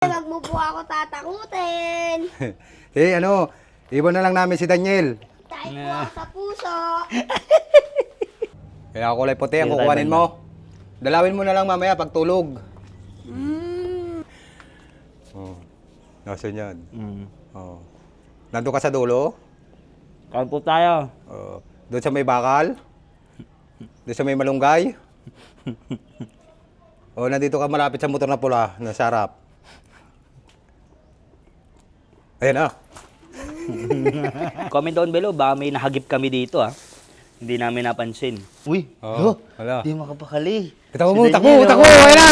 Wag mo po ako tatakutin. Ibon na lang namin si Daniel. Dahil po ako sa puso. Kaya kulay puti ang kukuhanin mo. Dalawin mo na lang mamaya pag tulog. Oh. Nasaan yan? Oh. Nandun ka sa dulo? Kain po tayo. Oh. Doon sa may bakal? Doon sa may malunggay? O nandito ka malapit sa motor na pula, nasa harap. Ayan ah. Comment down below, baka may nahagip kami dito Hindi namin napansin. Uy, Wala. Di makapakali. Takbo mo, Si takbo, Daniel, takbo, ayan na!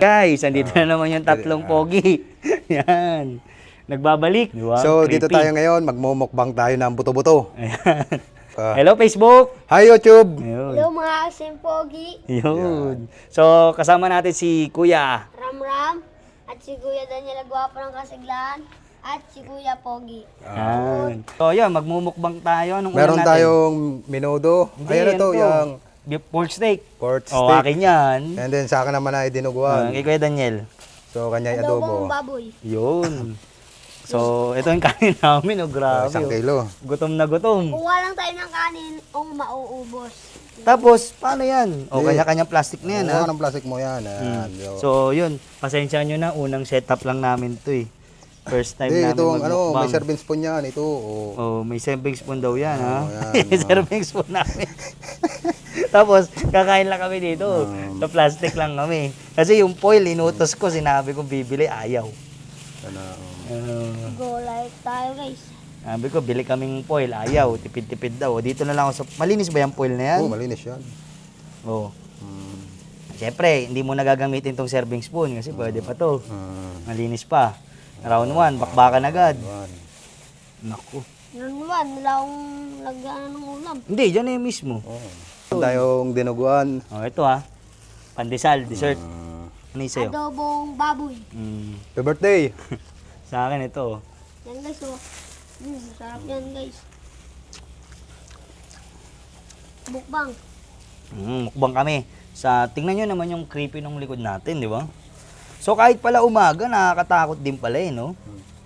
Guys, andito na naman yung tatlong pogi. Yan. Nagbabalik. Di ba? So, Creepy. dito tayo ngayon, magmumukbang tayo ng buto-buto. Ayan. Ah. Hello, Facebook! Hi, YouTube! Ayun. Hello mga asimpogi. Yun. So, kasama natin si Kuya. Ram at si Kuya Daniel Agwapo ng Kasiglan at si Kuya Pogi. Yan. So, yan, magmumukbang tayo. Anong ulam Meron natin? tayong minudo. Hindi, Ayan ito, ano to? yung Pork steak. pork O, steak. akin yan. And then sa akin naman ay dinuguan. Kay Kuya Daniel. So, kanya ay Adobong adobo. baboy. Yun. So, ito yung kanin namin. Grabe. Isang kilo. Gutom na gutom. Kuha lang tayo ng kanin o mauubos. Tapos, paano yan? O, kanya-kanyang plastic na yan, Kuha ng plastic mo yan. Ayan. So, yun. Pasensya nyo na. Unang setup lang namin to First time Hindi, namin itong magmukbang. may serving spoon yan. Ito, oh. Oh, may serving spoon daw yan, ha? yan, May serving spoon namin. Tapos, kakain lang kami dito. Sa plastic lang kami. Kasi yung foil, inutos ko, sinabi ko bibili, ayaw. Ano, Go like tayo guys. Sabi ko, bili kaming foil, ayaw, tipid-tipid daw. Dito na lang ako sa... Malinis ba yung foil na yan? oh, malinis yan. Oo. Siyempre, hindi mo nagagamitin tong serving spoon kasi pwede pa to. Malinis pa. Round 1, bakbakan agad. Yan. Naku. Nanuwan, wala akong lagyan ng ulam. Hindi, dyan na yung mismo. Oh. Tayong dinuguan. Oh, ito Pandesal, dessert. Ano yung sa'yo? Adobong baboy. Happy birthday! Sa akin ito. Yan guys oh. Sarap yan guys. Bukbang. Mukbang kami. Tingnan nyo naman yung creepy ng likod natin, di ba? So kahit pala umaga, nakakatakot din pala no?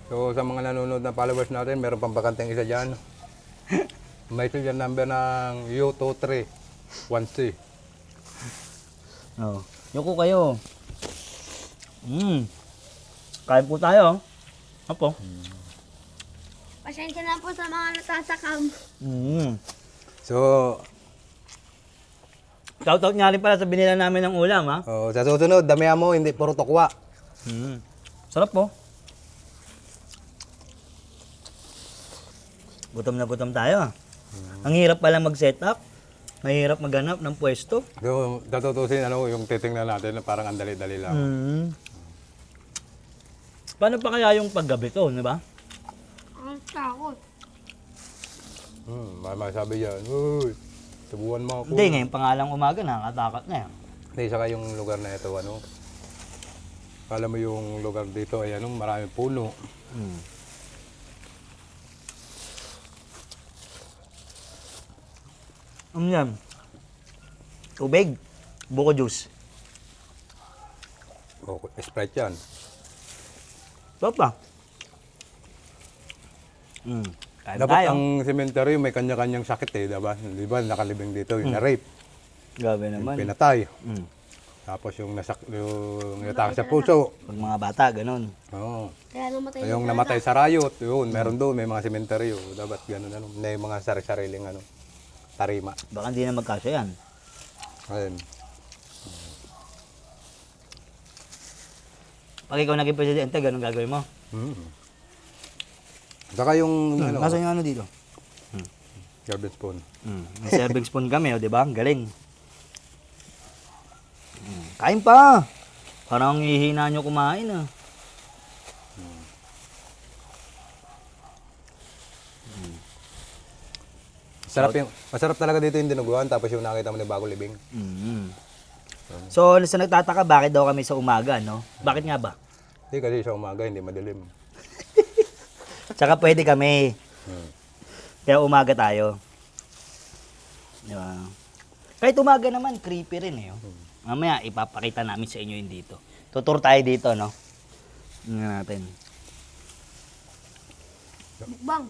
So sa mga nanonood na followers natin, meron pang bakanteng isa dyan. May serial number ng U231C. Oh. Yuko kayo. Kain po tayo. Apo. Pasensya na po sa mga natasakam. So, Shoutout nga rin pala sa binila namin ng ulam, sa susunod, damihan mo, hindi puro tokwa. Sarap po. Gutom na gutom tayo. Ang hirap pala mag-setup. Mahirap maghanap ng pwesto. So, datutusin, yung titingnan natin, parang ang dali-dali lang. Paano pa kaya yung paggabi to, di ba? Ang takot. May sabi yan, uy, tubuan mo ako. Hindi, ngayon pangalang umaga, nakakatakot na yan. Hindi, saka yung lugar na ito, kala mo yung lugar dito, ay maraming puno. Ano yan? Tubig. Buko juice. O, Sprite yan. Sarap pa. Kain Dapat tayo. ang cemetery may kanya-kanyang sakit diba? Di ba, nakalibing dito, yung na-rape, Grabe yung naman. pinatay, Mm. tapos yung natake sa puso. Pag mga bata, ganun. Oo. Kaya namatay Yung namatay sa riot, yun, meron doon, may mga cemetery, dapat gano'n, may mga sari-sariling tarima. Baka hindi na magkasya yan. Ayun. Pag ikaw naging presidente, ganun gagawin mo. Saka yung, Nasa yung ano dito? garbage spoon. May serving spoon kami, di ba? Ang galing. Kain pa! Parang hihina nyo kumain Masarap talaga dito yung dinuguan, tapos yung nakita mo ni Bagong Libing. So, sa nagtataka, bakit daw kami sa umaga, no? Bakit nga ba? Hindi kasi sa umaga, hindi madilim. Tsaka pwede kami. Kaya umaga tayo. Di ba? Kahit umaga naman, creepy rin Mamaya, ipapakita namin sa inyo yun dito. Tutur tayo dito, no? Tingnan natin. Mukbang.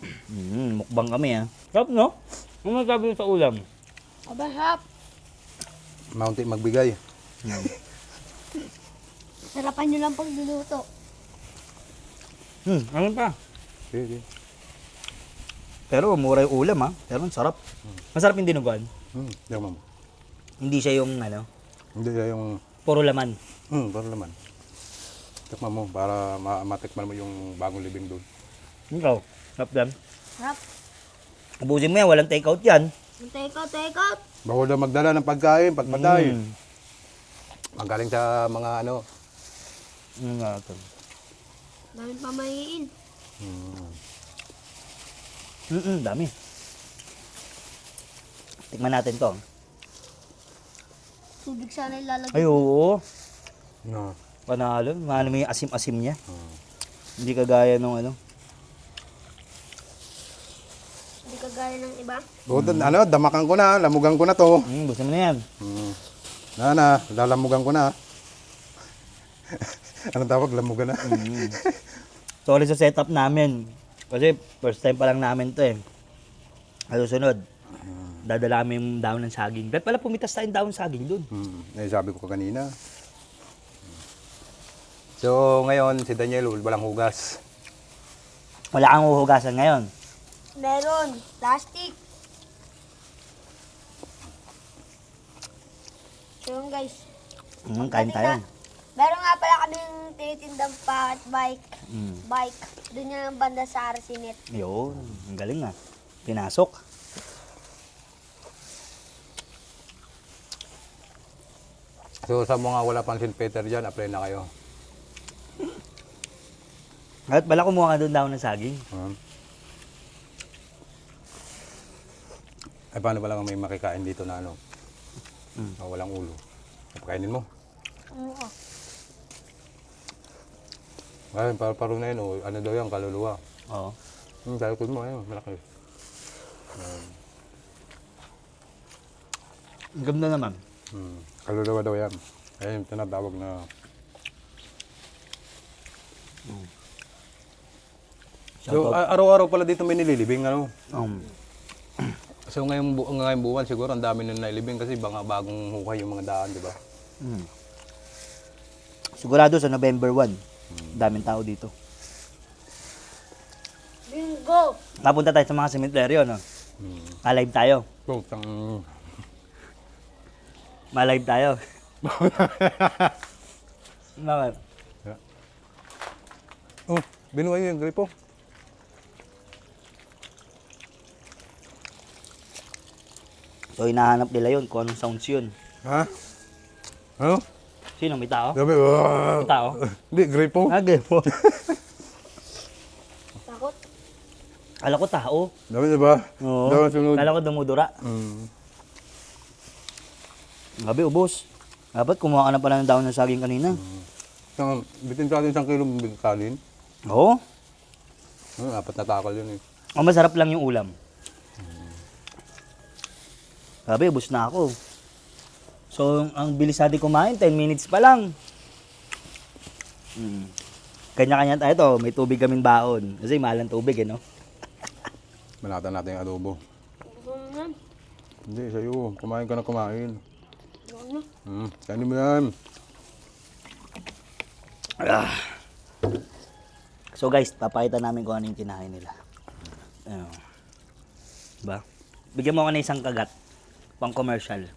Mukbang kami, ah. Sarap, no? Ano masabi mo sa ulam? Aba, hap. Mountain magbigay. Sarapan nyo lang pag niluto. Ano pa? Sige. Pero mura yung ulam, ha? Pero ang sarap. Masarap yung dinuguan. Di mo. Hindi siya yung, ano, Hindi siya yung... puro laman. Para naman. Tikman mo para matikman mo yung bagong libing doon. Ikaw, sarap yan. Sarap. Ubusin mo yan, walang take out yan. Take out, take out. Bawal daw magdala ng pagkain, pagpatay. Magaling sa mga ano. Ano nga ito? Daming pamahiin. Dami. Tikman natin to. Tubig sana ilalagay. Ay, oo. No. Panalo. Maano mo yung asim-asim niya. Hindi kagaya nung ano. Hindi kagaya ng iba. Ano, damakan ko na, lamugan ko na to. Gusto mo na yan. Lalamugan ko na. Anong tawag? Lamugan na. Sorry sa setup namin. Kasi first time pa lang namin to eh. Susunod, dadala kami yung daon ng saging. Ba't pala pumitas tayong daon ng saging dun? Sabi ko kanina. So, ngayon, si Daniel, walang hugas. Wala kang uhugasan ngayon. Meron. Plastic. So yun guys. Kain tayo. Meron nga pala kaming tinitindang pocket bike. Mm. Bike. Doon yung banda sa Arsinet. Yun, ang galing ah. Pinasok. So, sa mga wala pang St. Peter dyan, apply na kayo. At pala kumuha ka doon daon ng saging. Ay, paano ba lang may makikain dito na ano? Walang ulo. Pakainin mo. Ano ka? Ay, paru na yun. Ano daw yan? Kaluluwa. Oo. Sa likod mo, ayun, malaki. Ang ganda naman. Kaluluwa daw yan. Ayun, tinatawag na... So, araw-araw pala dito may nililibing, ano? So, ngayong buwan siguro, ang dami nang nailibing kasi bagong hukay yung mga daan, di ba? Sigurado sa November 1, daming tao dito. Bingo! Napunta tayo sa mga sementeryo, no? Malive tayo. So, Malive tayo. Bakit? binuhay yung gripo. So, hinahanap nila yun kung anong sounds yun. Ha? Ano? Sino? May tao? Sabi, May tao? Hindi, gripo. Gripo. Takot. Kala ko tao. Sabi, di ba? Oo. Daw sunod. Kala ko dumudura. Gabi, ubos. Dapat kumuha ka na pala ng daon ng saging kanina. Bitin sa atin 1 kilong kanin. Oo. 4 na takal yun eh. Ang masarap lang yung ulam. Sabi, ubos na ako. So, ang bilis natin kumain, 10 minutes pa lang. Kanya-kanya tayo to, may tubig kaming baon. Kasi mahal ang tubig, eh, no? Manatan natin yung adobo. Gusto mo yan? Hindi, sa'yo. Kumain ka na kumain. Ano? Kainin mo yan. So guys, papakita namin kung ano yung kinain nila. Ayun. Diba? Bigyan mo ako ng isang kagat. Pang commercial.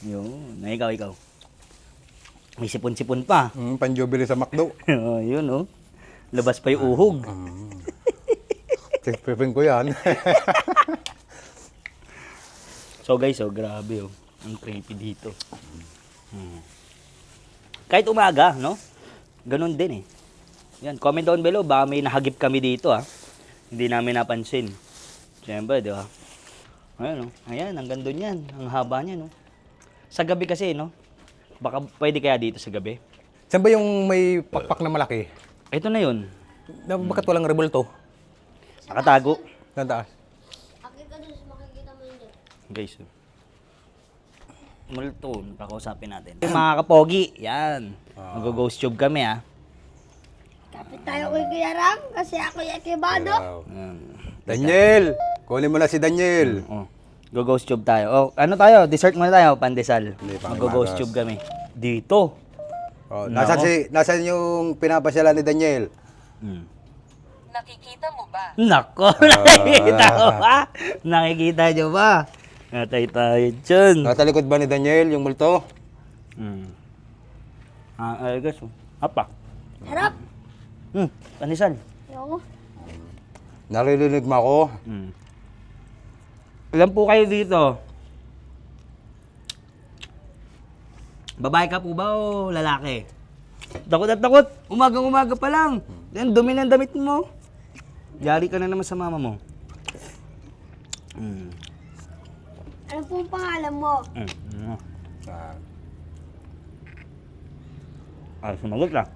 Yun. Na ikaw. May sipon-sipon pa. Panjubili sa McDo. Yun, oh. Labas pa yung uhog. Pipin ko yan. So guys, oh, grabe, oh. Ang creepy dito. Kahit umaga, no? Ganun din, eh. Yan, comment down below, baka may nahagip kami dito, ha. Hindi namin napansin. Siyempre, di ba? Ayan, oh. Ayan, hanggang doon yan. Ang haba niya, no? Sa gabi kasi, no? Baka pwede kaya dito sa gabi. Saan ba yung may pakpak na malaki? Ito na yun. Bakit walang rebulto? Nakatago. Saan taas? Akit ka dun, makikita mo yun dyan. Guys, oh. multo. Kakausapin natin. Mga kapogi, yan. Mag-ghost tube kami Kapit tayo kay Kuya Ram kasi ako yung ekibado. Yan. Daniel! Kunin mo na si Daniel. Oh. Go-ghost tube tayo. Oh, ano tayo? Dessert muna tayo, pandesal. Hindi, Mag-ghost panghimagas. tube kami. Dito. Oh, nasan yung pinapasyalan ni Daniel? Nakikita mo ba? Nako, nakikita mo ba? Nakikita nyo ba? Natay tayo dyan. Nasa likod ba ni Daniel yung multo? Ay, guys. Apa? Harap. Pandesal. Ayoko. Naririnig mo ako? Ilan po kayo dito? Babae ka po ba o lalaki? Takot at takot. Umagang-umaga pa lang. Yan, dumi ng damit mo. Yari ka na naman sa mama mo. Ano pong pangalan mo? Sumagot lang.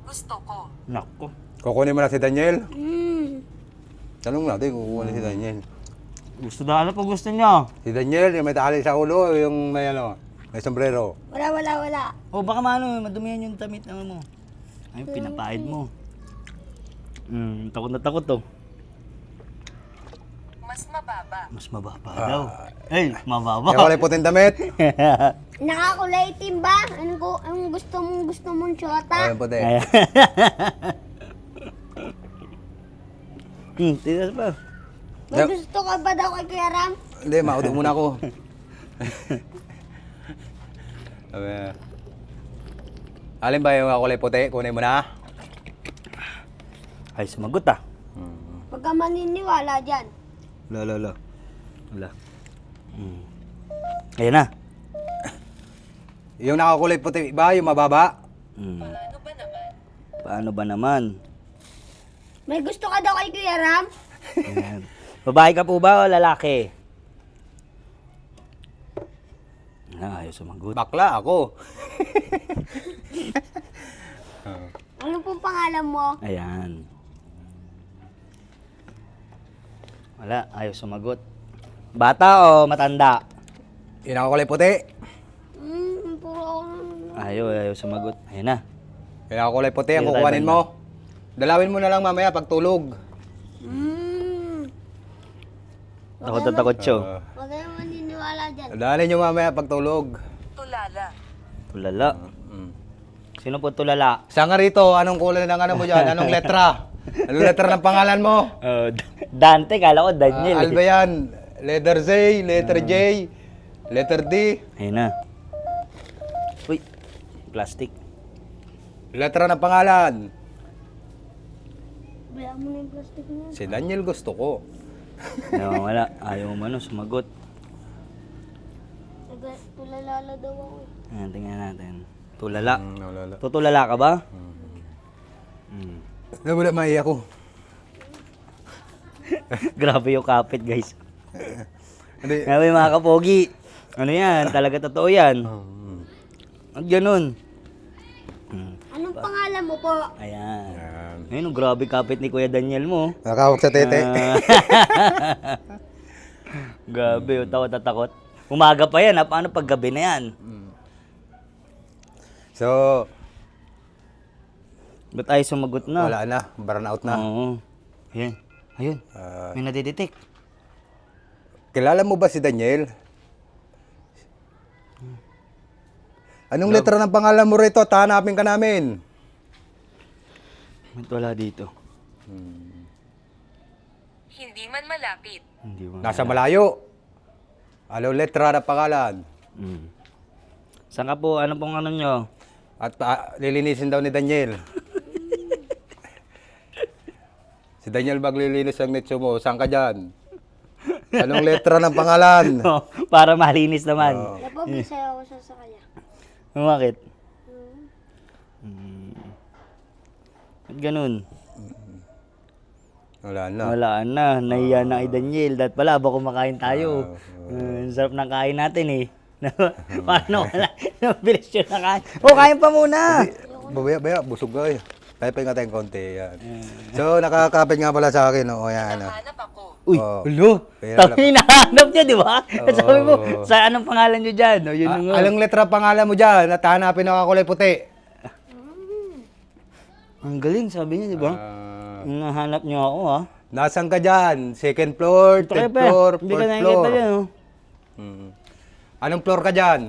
Gusto ko. Nako. Kukunin mo na si Daniel? Hmm. Tanong natin kung kukunin si Daniel. Gusto na ano pa gusto niya? Si Daniel, yung may tali sa ulo, yung may may sombrero. Wala. O baka madumihan yung damit ng mo. Ay, pinapahid mo. Takot na takot to. Mas mababa. Mas mababa daw. Ay, mababa. Yung kulay puting damit. Nakakulay itim ba? Anong gusto mong shota? Yung puti. Ayan. Tigas pa. May gusto ka ba daw kay Kuya Ram? Hindi, maudog muna ako. Sabi, alin ba yung kulay puti? Kunin mo na. Ay, sumagot Huwag ka maniniwala dyan. Wala. Ayan na. Yung nakakulay puti ba, yung mababa? Paano ba naman? Paano ba naman? May gusto ka daw kay Kuya Ram? Ayan. Babae ka po ba o lalaki? Ayaw sumagot. Bakla ako. Ano pong pangalan mo? Ayan. Wala, ayaw sumagot. Bata o matanda? Yung nakakulay puti. Puro ako Ayaw sumagot. Ayan na. Yung nakakulay puti, ang Sige, kukuhanin tayo, mo. Dalawin mo na lang mamaya pag tulog. Takot na takot siya. Huwag kayo maniniwala dyan. Dalawin nyo mamaya pag tulog. Tulala. Tulala. Sino po tulala? Saan ka rito? Anong kulay ng ano mo dyan? Anong letra? Anong letra ng pangalan mo? Dante, kala ko Daniel. Alba yan. Letter Z, letter J, letter D. Ayan na. Uy, plastic. Letra ng pangalan. Bayaan mo na yung plastic niya. Si Daniel gusto ko. Wala, ayaw mo sumagot. Tulalala daw ako. Ayan, tingnan natin. Tulala. Wala. Tutulala ka ba? Wala mai ako. Grabe yung kapit, guys. Hindi. Grabe mga kapogi. Ano yan? Talaga totoo yan. At ganun. Anong pangalan mo po? Ayan. Ayun, grabe kapit ni Kuya Daniel mo. Nakahawak sa tete. Grabe, takot at takot. Umaga pa yan, paano pag gabi na yan? So, Ba't ay sumagot na? wala na. Burn out na. Oo. Ayan. Ayun. May nadidetect. Kilala mo ba si Daniel? Anong letra ng pangalan mo rito? Hanapin ka namin. Ba't wala dito? Hindi man malapit. Hindi mo. Nasa malayo. Anong letra ng pangalan? Saan ka po? Ano pong ano nyo? At lilinisin daw ni Daniel. Si Daniel maglilinis ng nitso mo. Saan ka dyan? Anong letra ng pangalan? Para malinis naman. Napabisay ako sa kanya. Bakit? Ba't ganun? Wala na. Wala na. Nahiya na kay Daniel. Dahil pala, baka kumakain tayo. Ang sarap ng kain natin eh. Paano wala? Bilis yun na kain. Kain pa muna! Babaya, busog ka eh. Tayo pa nga tayong konti. Yan. So, nakakapit nga pala sa akin. O, yan. Nahanap ako. Uy, Oo. ulo. Kaya Tapos hinahanap niya, di ba? Oo. Sabi mo, sa anong pangalan niyo dyan? O, yun nga. Anong letra pangalan mo dyan at hanapin ako kulay puti? Ang galing, sabi niya, di ba? Hinahanap niyo ako, ha? Nasaan ka dyan? Second floor, Ito third kayo, pe. floor, Hindi ka fourth nakikita floor. dyan, oh. Anong floor ka dyan?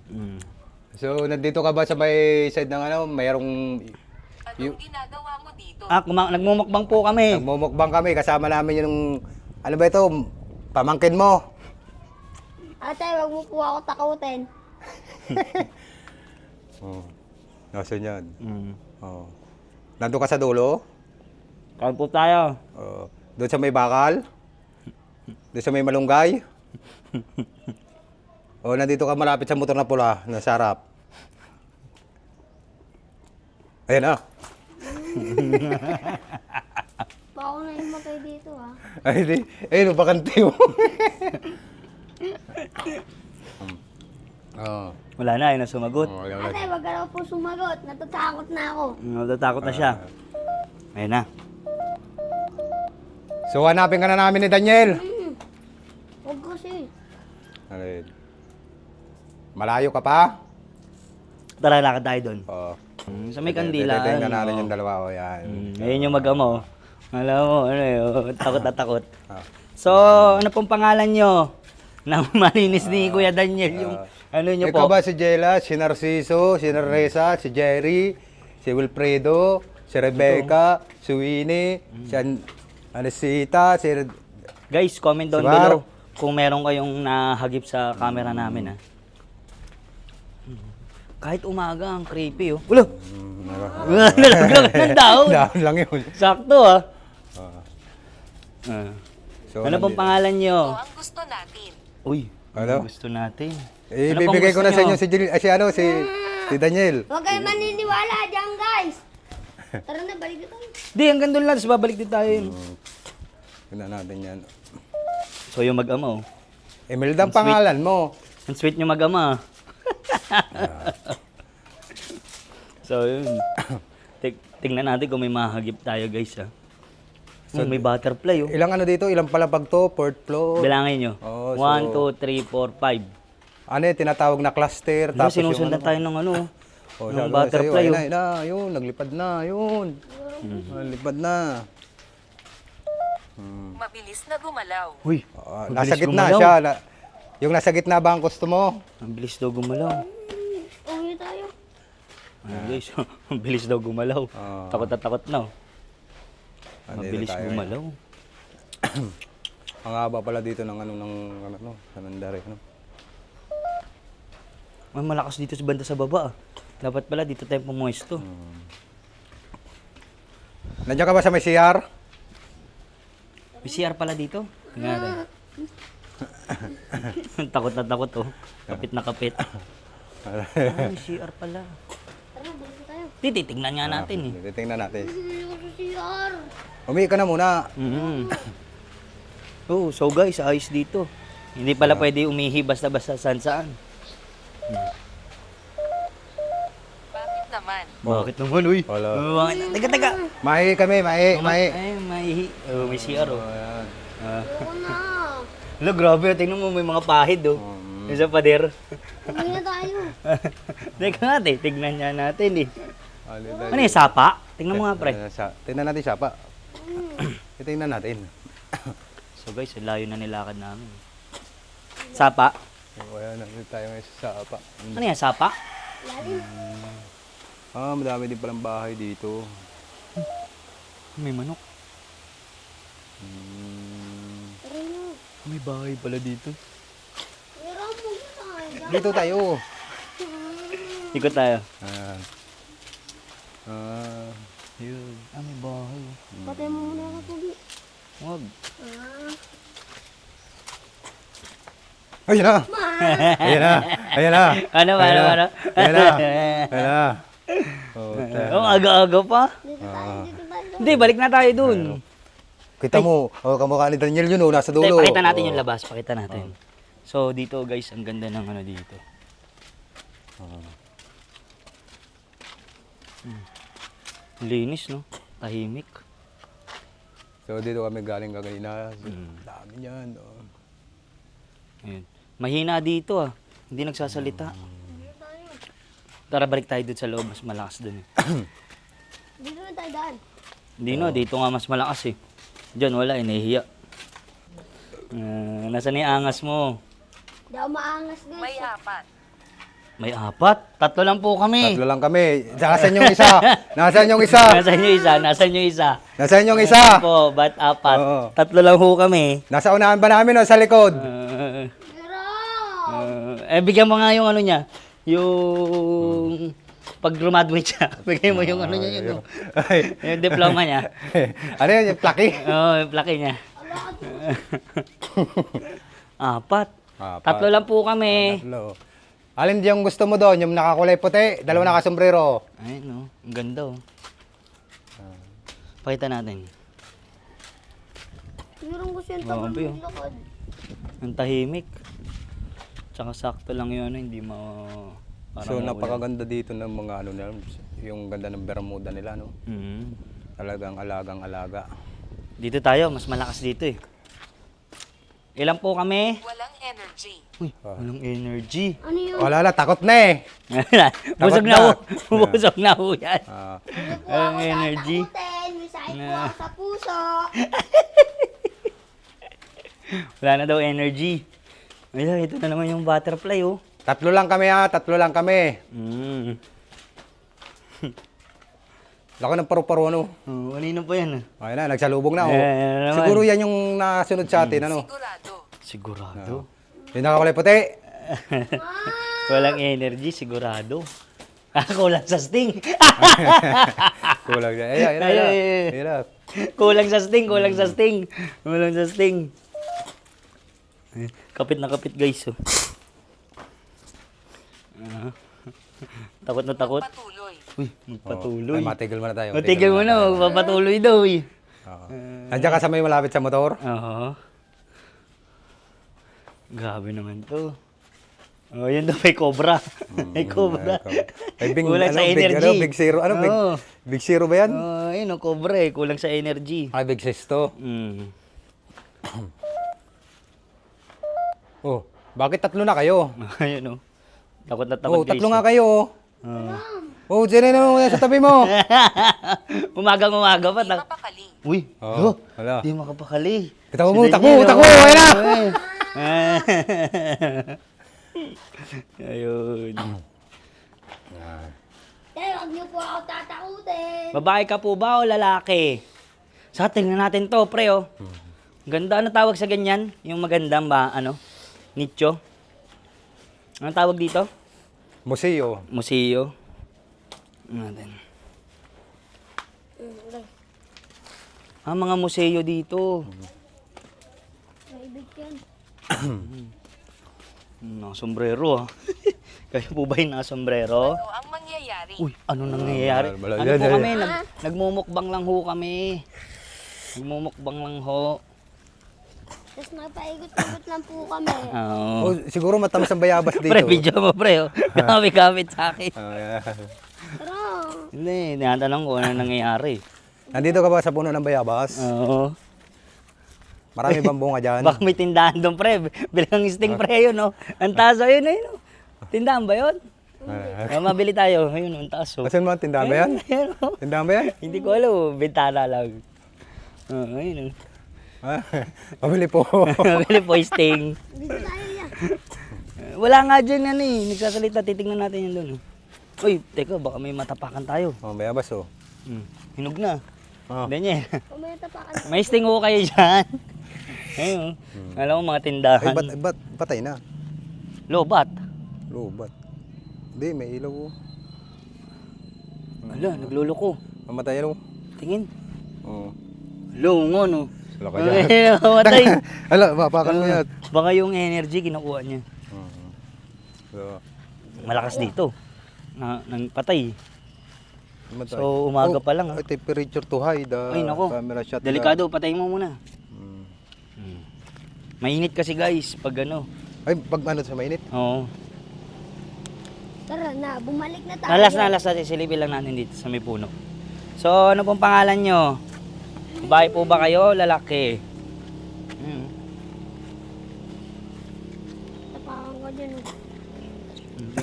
Mm. So, nandito ka ba sa may side ng ano, mayroong Anong ginagawa mo dito? Nagmumukbang po kami. nagmumukbang kami, kasama namin yung, ano ba ito, pamangkin mo. Ate, wag mo po ako takutin. Oh. Nasaan yan? Mm. Oh. Nandun ka sa dulo? Kain po tayo. Oh. Doon sa may bakal? Doon sa may malunggay? O, nandito ka malapit sa motor na pula, nasa harap. Ayan na. Pa ako na imatay dito ha. Ay, di. Ayun, bakante mo. Oh. Wala na, yun na sumagot. Oh, ayan Ate, na. wag ka raw po sumagot. Natatakot na ako. Natatakot na siya. Ayun na. So, hanapin ka na namin ni Daniel. Huwag kasi. Alin. Malayo ka pa? Tara, lakad tayo doon. Oo. Sa may kandila. Tingnan natin yung dalawa. O, yan. Ayun yung mag-ama, oh. Alam mo, ano yun, takot na takot. Ah. So, ano pong pangalan nyo? Nang malinis ni Kuya Daniel, yung ano nyo Ikaw po? ba si Jella, si Narciso, si Naresa, si Jerry, si Wilfredo, si Rebecca, si Winnie, si Anisita, si... Guys, comment down Sumar. below kung meron kayong nahagip sa camera namin, ha. Kahit umaga, ang creepy, oh. Ulo! Nalaglag ng daon. Dahon lang yun. Sakto, ah. So, Ano pong pangalan Ito nyo? ang gusto natin. Uy, Ano? gusto natin. Eh, Ano pong bibigay ko gusto na sa nyo? inyo si, si Daniel. Huwag kayo maniniwala dyan, guys. Tara na, balik na tayo. Di, hanggang doon lang. Tapos babalik din tayo yun. Tignan natin yan. So, yung mag-ama, oh. Imelda ang pangalan mo. Ang sweet nyo mag-ama. So, yun. Tingnan natin kung may mahagip tayo, guys, ha. So, may butterfly, oh. Ilang ano dito? Ilang palapag to? Fourth floor? Bilangin nyo. Oh, 1, so- 2, 3, 4, 5. Ano yung tinatawag na cluster? Ano, sinusundan tayo ng ano, Oh, ng sabi ko butterfly, sa'yo, oh. ayun na, yun, naglipad na, yun. Naglipad na. Mabilis na gumalaw. Uy, Nasa Mabilis gitna gumalaw. siya. Yung nasa gitna ba ang gusto mo? ang bilis daw gumalaw. Uwi tayo. Ano, guys, ang bilis daw gumalaw. Takot na takot na, oh. Andito Mabilis tayo. gumalaw. Ang haba pala dito ng sa Nandari. Ano? Ay, malakas dito sa banda sa baba, ah. Dapat pala dito tayo pumuesto. Nandiyan ka ba sa may CR? May CR pala dito. Tingnan natin. Takot na takot, oh. Kapit na kapit. May CR pala. Tara, balik na tayo. Titingnan nga natin, eh. Titingnan natin. Hindi ko sa CR. Umihi ka na muna. Oh, so guys, ayos dito. Hindi pala pwede umihi basta-basta saan. Bakit naman? Bakit naman, uy? Wala. Teka, teka. Mahi kami, mahi. Ay, may oh, may CR, oh. Ayan. Ayoko na. Hala, grabe. Tingnan mo, may mga pahid, oh. Isa pader. Uwi na tayo. Teka nga, tignan niya natin, eh. Alin, Ano yung sapa? Tingnan mo nga, pre. Tingnan natin siya pa. Tingnan natin. So guys, layo na nilakad namin. Sapa? So, ayan, nandito tayo ngayon sa Sapa. Ano yan, sapa? Lalim. Madami din palang bahay dito. May manok. Tara na. May bahay pala dito. Pero mo tayo. Dito tayo. Ikot tayo. Ayan. Yun. May bahay. Patay mo muna ako, Pogi. Wag. Ayan na! Ayan na! Ayan na! Ano? Ayan na! Ayan na! Oh, aga-aga pa. Dito tayo. Hindi, balik na tayo dun. Kita mo, kamukha ni Daniel yun, nasa Hindi, dulo. pakita natin yung labas. Pakita natin. So, dito guys, ang ganda ng ano dito. Linis, no? Tahimik. So dito kami galing kanina. Dami niyan. Oh. Ayun. Mahina dito ah. Hindi nagsasalita. Tara, balik tayo doon sa loob. Mas malakas doon eh. Dito na tayo daan. Hindi no, dito nga mas malakas eh. Diyan wala eh, nahihiya. Nasaan yung angas mo? Hindi ako maangas guys. May apat. May apat. 3 lang po kami. 3 lang kami. Nasaan yung isa? Nasaan yung isa? Nasaan yung isa? Nasaan yung isa? Nasaan yung isa? Ayan po, ba't 4? Oo. 3 lang ho kami. Nasa unahan ba namin o sa likod? Pero, Bigyan mo nga yung ano niya. Yung pag graduate siya. Bigyan mo yung ano niya yun. Ay. Yung diploma niya. Ano yun? Yung plaki? Oo, yung plaki niya. 4. Apat. 3 lang po kami. 3. Alin yung gusto mo doon? Yung nakakulay puti, 2 nakasombrero. Ay no, ang ganda oh. Pakita natin. meron ko siyang Grabe, tagal oh. maglakad. Ang tahimik. Tsaka sakto lang yun, hindi So napakaganda dito ng mga ano nila, yung ganda ng Bermuda nila, no? Talagang alagang-alaga. Dito tayo, mas malakas dito eh. Ilan po kami? Walang energy. Uy, walang energy. Ano yun? Wala na, takot na eh. Busog na na. ho. Busog na ho yan. Hindi po Walang ako energy. tatakutin. May sakit po ako sa puso. Wala na daw energy. Ayun, ito na naman yung butterfly oh. 3 lang kami ha, 3 lang kami. Laki ng paru-paro, ano? Oh, kanino pa yan? Ayun na, nagsalubong na, oh. Ayan naman. Siguro yan yung nasunod sa atin, ano? Sigurado. Sigurado. Yung nakakulay puti. Walang energy, sigurado. Kulang sa sting. Kulang na. Ayan, ayan. Kulang sa sting, kulang sa sting. Kulang sa sting. Kapit na kapit guys. Oh. Takot na takot. Patuloy. Uy, magpatuloy. Ay, matigil muna tayo. Matigil mo na, magpapatuloy daw eh. Oo. Nandiyan ka sa may malapit sa motor? Oo. Grabe naman to. Oh, yun daw, may cobra. May cobra. Ay, bing, Kulang sa energy. Big Zero. Ano, big, Oo. big Zero ba yan? Ayun, oh, cobra eh. Kulang sa energy. Ay, Big Sis to. Oh, bakit 3 na kayo? Ayun oh. Takot na Oh, takot 3 nga kayo. Oh, dyan na naman sa tabi mo. Umagang-umaga pa. Di mapakali. Uy, Oh, wala. di makapakali. Takbo mo, Si takbo, Daniel, takbo, oh. ayun na. Ayun. Kaya huwag niyo po ako tatakutin. Babae ka po ba o lalaki? Sa tingnan natin to, pre, oh. Ganda, ano tawag sa ganyan? Yung magandang ba, ano? Nicho? Anong tawag dito? Museo. Museo. Ano natin? Mga museo dito. May ibig yan. Sombrero, ah. Kayo po ba yung sombrero? Ano ang mangyayari? Uy, ano nangyayari? Wala, Ano yan, po yan. kami? Nagmumukbang lang ho kami. Nagmumukbang lang ho. Tapos napaikot-ikot lang po kami. Oo. Oh, siguro matamis ang bayabas dito. Pre, video mo, pre. Oh. Kamit sa akin. Oh, yeah. Pero, Hindi, tinatanong ko ano nangyayari. Nandito ka ba sa puno ng bayabas? Oo. Marami bang bunga dyan? Baka may tindahan doon, pre. Bilang sting, pre, yun, no? Ang taas, ayun, ayun, no? Tindahan ba yun? Mabili tayo. Ayun, ang taas, oh. Kasi mo, tindahan ba yan? Ayun, oh. Tindahan ba yan? Hindi ko alam, oh. Bintana lang. Ayun, oh. Pabili po. Mabili po, sting. dito tayo yan. Wala nga dyan, ano eh. Nagsasalita, titingnan natin yan doon. Uy, teka, baka may matapakan tayo. Oh, bayabas oh. Hinog na. Oh. Daniel, Kung may tapakan. may sting ho kayo dyan. Ayun, alam mo mga Ay, tindahan. ba't patay na? Lobat. Lobat. Hindi, may ilaw oh. Ala, nagluloko. Mamatay ilaw. Tingin. Oo. Lungo, no? Wala ka Ay, dyan. namatay. Ala, mapakan mo yan. Baka yung energy kinukuha niya. So, Malakas dito. Nang patay. mamatay. So, umaga pa lang, ah. Temperature to high. Ay, nako. Camera shot. Delikado, patayin mo muna. Mainit kasi guys, pag ano. Ay, pag ano sa mainit? Oo. Tara na, bumalik na tayo. Alas na, silipin lang natin dito sa may puno. So, ano pong pangalan nyo? Babae po ba kayo? Lalaki? Tapakan ko dyan.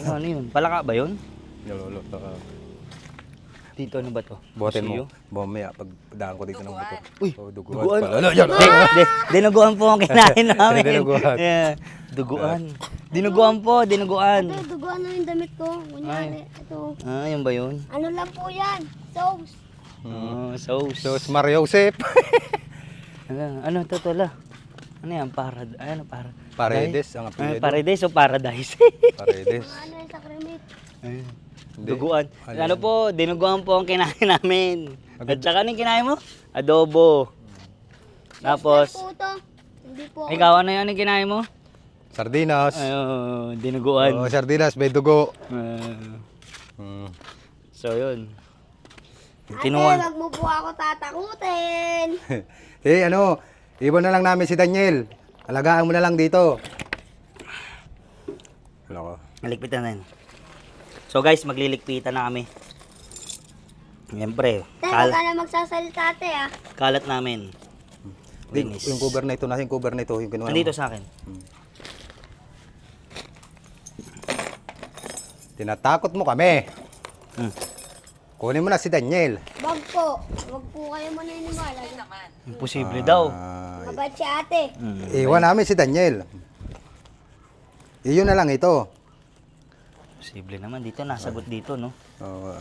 Ano yun? Palaka ba yun? Lolo, Dito ano ba to? buhatin Kusiyo? mo. Mamaya, pag daan ko dito ng motor. Uy, Oh, duguan. pala. Yan. Dinuguan po ang kinain namin. Dinuguan. Yeah. Duguan. Dinuguan po, dinuguan. Ito, duguan na yung damit ko. Kunyari, ito. Ah, yun ba yun? Ano lang po yan? Sauce. Sauce. So, Mario Joseph. Ano to tola? Ano yan? Paredes, ang apelyido. Paredes o paradise? Paredes. Ano yan sa kremit? Hindi. Duguan. Ano Ano po, dinuguan po ang kinain namin. At saka anong kinain mo? Adobo. Tapos, Po to. Hindi po. ikaw ano yan ang kinain mo? Sardinas. Ayun, dinuguan. Oh, sardinas, may dugo. Ah, so yun. Ate, Kinuha. wag mo po ako tatakutin. Iwan na lang namin si Daniel. Alagaan mo na lang dito. Wala ko. Naligpitan na yun. So guys, magliligpitan na kami. Siyempre, Te, wag ka na magsasalita, te, ah. kalat namin. Linis. Yung cover na ito, nasa yung cover na ito, yung kinuha Nandito mo. sa akin. Tinatakot mo kami. Hmm. Kunin mo na si Daniel. Wag po. Wag po kayo maniniwala. Naman. Imposible daw. Mabait si ate. Iwan namin si Daniel. Iyon na lang ito. Posible naman dito, nasagot dito, no? Oh,